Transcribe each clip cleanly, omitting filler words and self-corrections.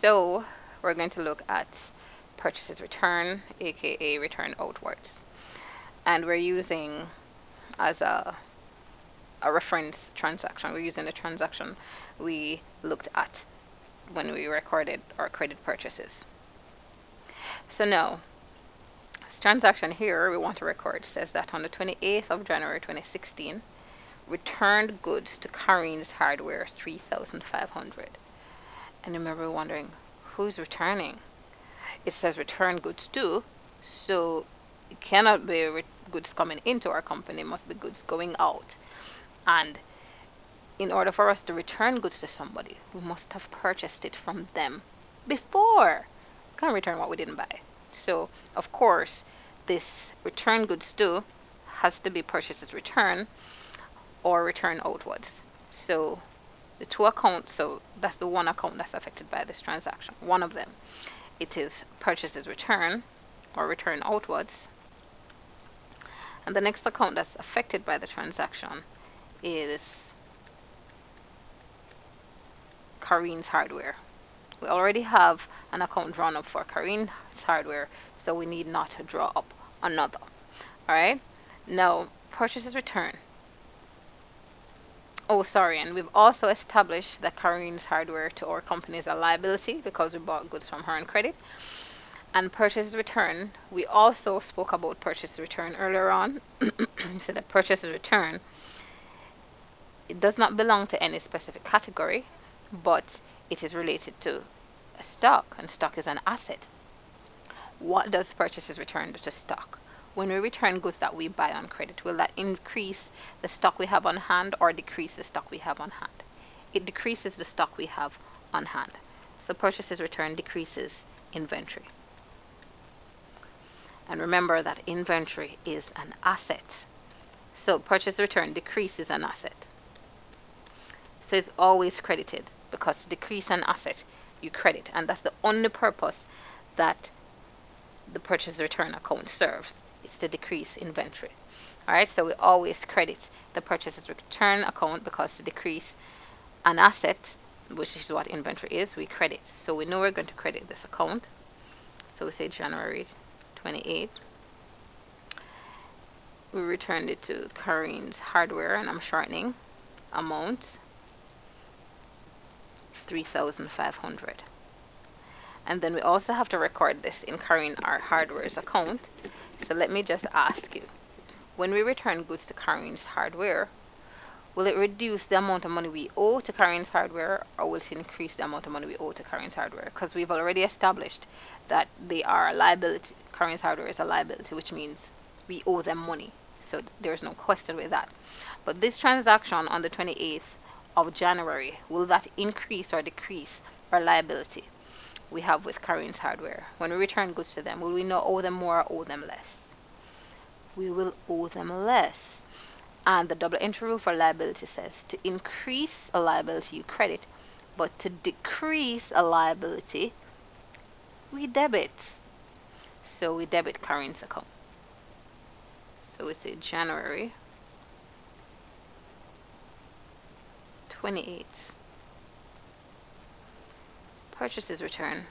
So we're going to look at purchases return, aka return outwards. And we're using as a reference transaction, we're using the transaction we looked at when we recorded our credit purchases. So now, this transaction here we want to record says that on the 28th of January 2016, returned goods to Karin's Hardware 3,500. And you remember wondering, who's returning? It says return goods to, so it cannot be goods coming into our company, it must be goods going out. And in order for us to return goods to somebody, we must have purchased it from them before. We can't return what we didn't buy. So, of course, this return goods to has to be purchases return or return outwards. So the two accounts, so that's the one account that's affected by this transaction. One of them, it is purchases return or return outwards. And the next account that's affected by the transaction is Karin's Hardware. We already have an account drawn up for Karin's Hardware, so we need not to draw up another. Alright, now purchases return. Oh, sorry, and we've also established that Karin's Hardware to our company is a liability because we bought goods from her on credit. And purchases return, we also spoke about purchase return earlier on. So that purchases return, it does not belong to any specific category, but it is related to a stock, and stock is an asset. What does purchases return to stock? When we return goods that we buy on credit, will that increase the stock we have on hand or decrease the stock we have on hand? It decreases the stock we have on hand. So purchases return decreases inventory. And remember that inventory is an asset. So purchase return decreases an asset. So it's always credited, because to decrease an asset, you credit. And that's the only purpose that the purchase return account serves. It's to decrease inventory. Alright, so we always credit the purchases return account, because to decrease an asset, which is what inventory is, we credit. So we know we're going to credit this account. So we say January 28. We returned it to Karin's Hardware, and I'm shortening amount 3,500. And then we also have to record this in Karin Hardware's account. So let me just ask you, when we return goods to Karin's Hardware, will it reduce the amount of money we owe to Karin's Hardware, or will it increase the amount of money we owe to Karin's Hardware? Because we've already established that they are a liability. Karin's Hardware is a liability, which means we owe them money. So there's no question with that. But this transaction on the 28th of January, will that increase or decrease our liability we have with Karin's Hardware? When we return goods to them, will we not owe them more or owe them less? We will owe them less. And the double entry rule for liability says to increase a liability you credit, but to decrease a liability we debit. So we debit Karin's account. So we say January 28th. Purchases return.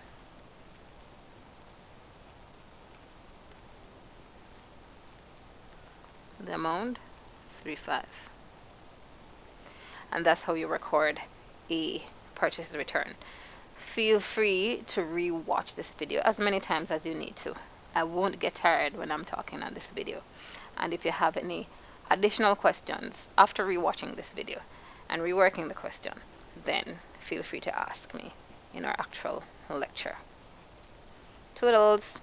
The amount 3,500. And that's how you record a purchases return. Feel free to re-watch this video as many times as you need to. I won't get tired when I'm talking on this video. And if you have any additional questions after re-watching this video and reworking the question, then feel free to ask me in our actual lecture. Toodles!